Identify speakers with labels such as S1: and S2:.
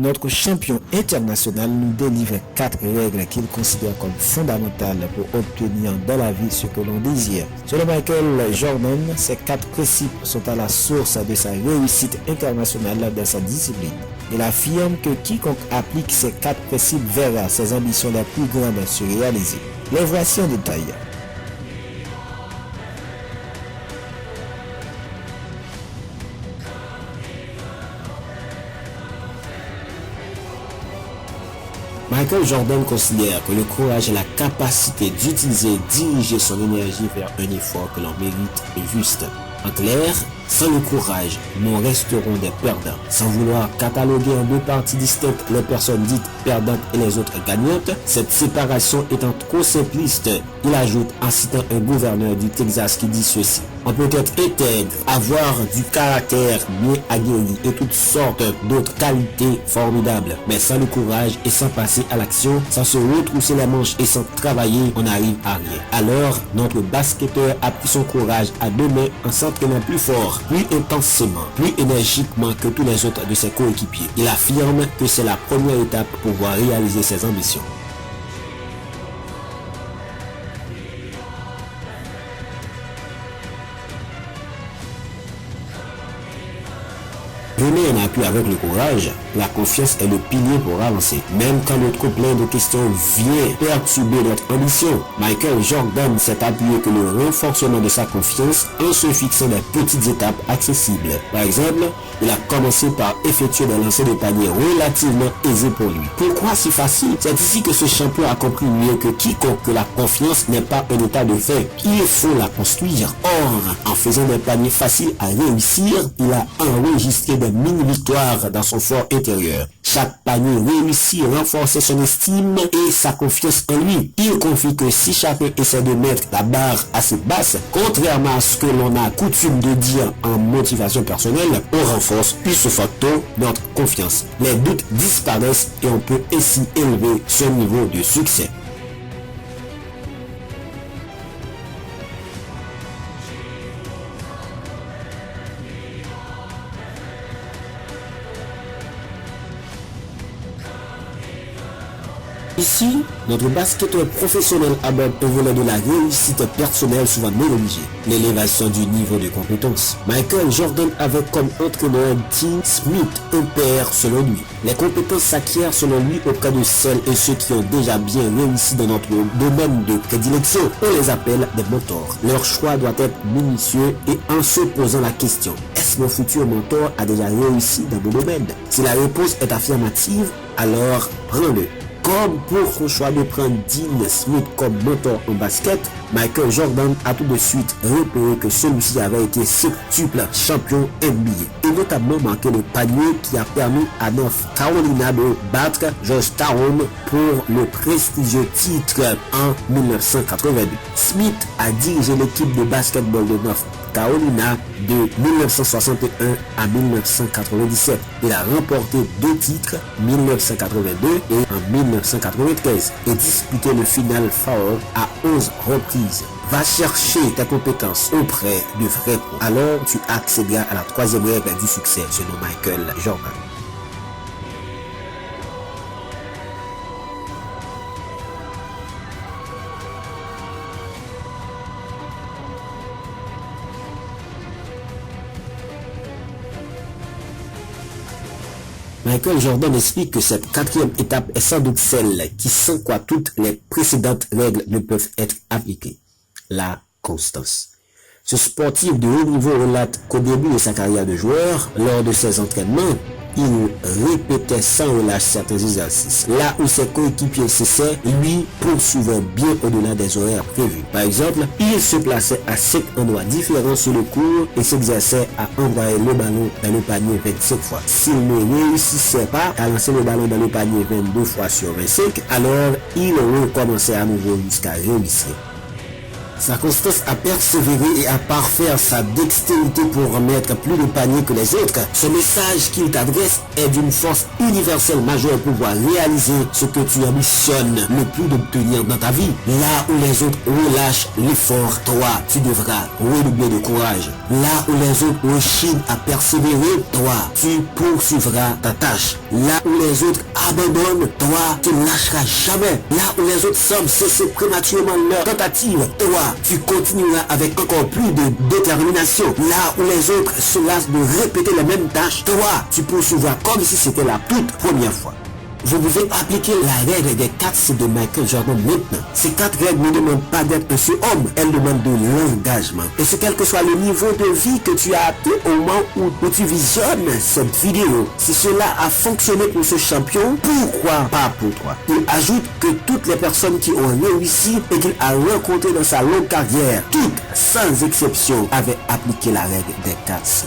S1: notre champion international nous délivre 4 règles qu'il considère comme fondamentales pour obtenir dans la vie ce que l'on désire. Selon Michael Jordan, ces 4 principes sont à la source de sa réussite internationale dans sa discipline. Il affirme que quiconque applique ces 4 principes verra ses ambitions les plus grandes se réaliser. Les voici en détail. Michael Jordan considère que le courage est la capacité d'utiliser et diriger son énergie vers un effort que l'on mérite et juste. En clair, sans le courage, nous resterons des perdants. Sans vouloir cataloguer en 2 parties distinctes les personnes dites perdantes et les autres gagnantes, cette séparation étant trop simpliste, il ajoute en citant un gouverneur du Texas qui dit ceci: on peut être intègre, avoir du caractère bien aguerri et toutes sortes d'autres qualités formidables, mais sans le courage et sans passer à l'action, sans se retrousser les manches et sans travailler, on n'arrive à rien. Alors, notre basketteur a pris son courage à 2 mains en s'entraînant plus fort, plus intensément, plus énergiquement que tous les autres de ses coéquipiers. Il affirme que c'est la première étape pour pouvoir réaliser ses ambitions. Venez en appui avec le courage, la confiance est le pilier pour avancer. Même quand notre plein de questions vient perturber notre ambition, Michael Jordan s'est appuyé que le renforcement de sa confiance en se fixant des petites étapes accessibles. Par exemple, il a commencé par effectuer des lancers de panier relativement aisés pour lui. Pourquoi si facile? C'est ici que ce champion a compris mieux que quiconque que la confiance n'est pas un état de fait. Il faut la construire. Or, en faisant des paniers faciles à réussir, il a enregistré des mini-victoires dans son fort intérieur. Chaque panier réussi renforçait son estime et sa confiance en lui. Il confie que si chacun essaie de mettre la barre assez basse, contrairement à ce que l'on a coutume de dire en motivation personnelle, on renforce plus ce facteur notre confiance. Les doutes disparaissent et on peut ainsi élever ce niveau de succès. Ici, notre basketteur professionnel aborde un volet de la réussite personnelle souvent négligé, l'élévation du niveau de compétence. Michael Jordan avait comme entraîneur Dean Smith, un père selon lui. Les compétences s'acquièrent selon lui auprès de celles et ceux qui ont déjà bien réussi dans notre domaine de prédilection. On les appelle des mentors. Leur choix doit être minutieux et en se posant la question: est-ce que mon futur mentor a déjà réussi dans mon domaine? Si la réponse est affirmative, alors prends-le. Comme pour son choix de prendre Dean Smith comme mentor en basket, Michael Jordan a tout de suite repéré que celui-ci avait été septuple champion NBA et notamment marqué le panier qui a permis à North Carolina de battre Georgetown pour le prestigieux titre en 1982. Smith a dirigé l'équipe de basketball de North Carolina de 1961 à 1997. Il a remporté 2 titres, 1982 et en 1993, et disputé le Final Four à 11 reprises. Va chercher tes compétences auprès de vrais pros. Alors tu accéderas à la 3e règle du succès selon Michael Jordan. Michael Jordan explique que cette 4e étape est sans doute celle qui sans quoi toutes les précédentes règles ne peuvent être appliquées: la constance. Ce sportif de haut niveau relate qu'au début de sa carrière de joueur, lors de ses entraînements, il répétait sans relâche certains exercices. Là où ses coéquipiers cessaient, lui poursuivait bien au-delà des horaires prévus. Par exemple, il se plaçait à 5 endroits différents sur le court et s'exerçait à envoyer le ballon dans le panier 25 fois. S'il ne réussissait pas à lancer le ballon dans le panier 22 fois sur 25, alors il recommençait à nouveau jusqu'à réussir. Sa constance à persévérer et à parfaire sa dextérité pour remettre plus de paniers que les autres. Ce message qu'il t'adresse est d'une force universelle majeure pour pouvoir réaliser ce que tu ambitionnes le plus d'obtenir dans ta vie. Là où les autres relâchent l'effort, toi, tu devras redoubler de courage. Là où les autres rechignent à persévérer, toi, tu poursuivras ta tâche. Là où les autres abandonnent, toi, tu ne lâcheras jamais. Là où les autres semblent cesser prématurément leur tentative, toi, tu continueras avec encore plus de détermination. Là où les autres se lassent de répéter les mêmes tâches, toi, tu poursuivras comme si c'était la toute première fois. Vous pouvez appliquer la règle des 4 C de Michael Jordan maintenant. Ces 4 règles ne demandent pas d'être un seul homme, elles demandent de l'engagement. Et ce quel que soit le niveau de vie que tu as atteint au moment où tu visionnes cette vidéo, si cela a fonctionné pour ce champion, pourquoi pas pour toi? Il ajoute que toutes les personnes qui ont réussi et qu'il a rencontré dans sa longue carrière, toutes sans exception avaient appliqué la règle des 4 C.